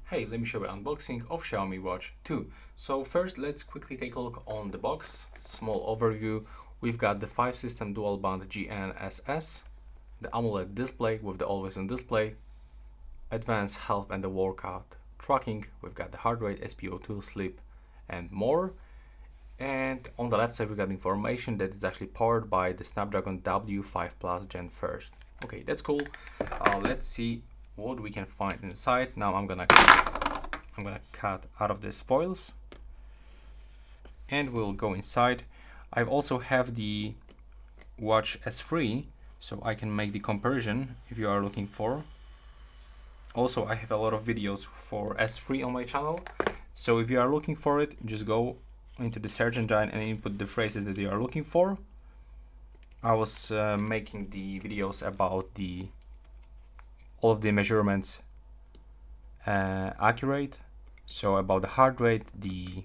Hey, let me show you unboxing of Xiaomi Watch 2. So first, let's quickly take a look on the box. Small overview. We've got the 5-system dual band GNSS, the AMOLED display with the always-on display, advanced health and the workout tracking. We've got the heart rate, SpO2, sleep, and more. And on the left side, we've got information that is actually powered by the Snapdragon W5 Plus Gen 1st. Okay, that's cool. Let's see what we can find inside. Now I'm gonna cut out of these foils and we'll go inside. I also have the Watch S3, so I can make the comparison if you are looking for. Also, I have a lot of videos for S3 on my channel, so if you are looking for it, just go into the search engine and input the phrases that you are looking for. I was making the videos about all of the measurements accurate, so about the heart rate, the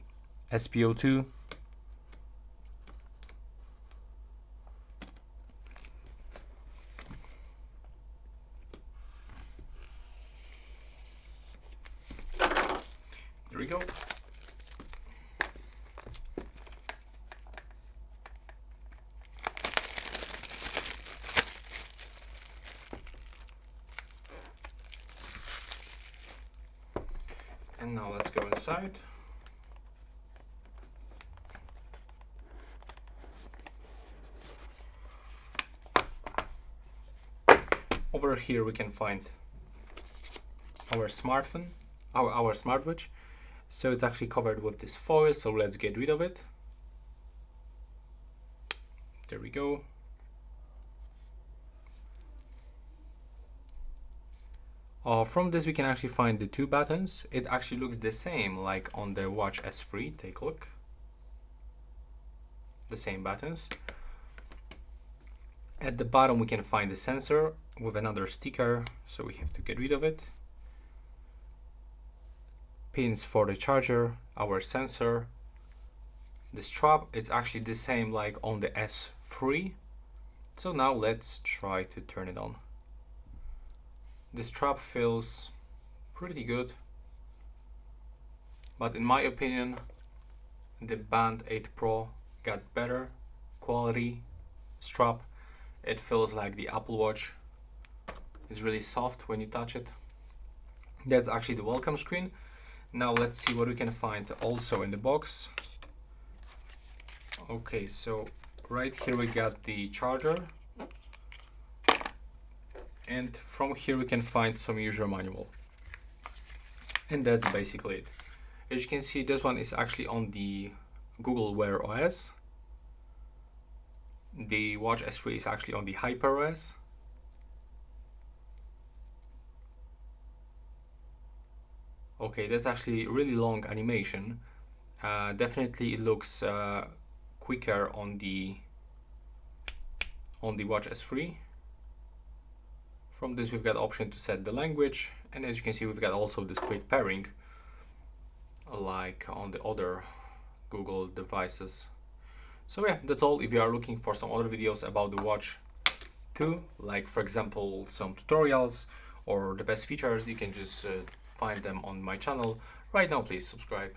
SpO2, there we go. And now let's go inside. Over here we can find our smartphone, our smartwatch. So it's actually covered with this foil, so let's get rid of it. There we go. From this we can actually find the 2 buttons. It actually looks the same like on the Watch S3. Take a look. The same buttons. At the bottom we can find the sensor with another sticker, so we have to get rid of it. Pins for the charger, our sensor. The strap, it's actually the same like on the S3. So now let's try to turn it on. The strap feels pretty good, but in my opinion the Band 8 Pro got better quality strap. It feels like the Apple Watch. It's really soft when you touch it. That's actually the welcome screen. Now let's see what we can find also in the box. Okay, so right here we got the charger. And from here we can find some user manual, and that's basically it. As you can see, this one is actually on the Google Wear OS. The Watch S3 is actually on the Hyper OS. Okay, that's actually really long animation. Definitely it looks quicker on the Watch S3. From this we've got option to set the language, and as you can see we've got also this quick pairing like on the other Google devices. So yeah, that's all. If you are looking for some other videos about the Watch 2, like for example some tutorials or the best features, you can just find them on my channel. Right now, please subscribe.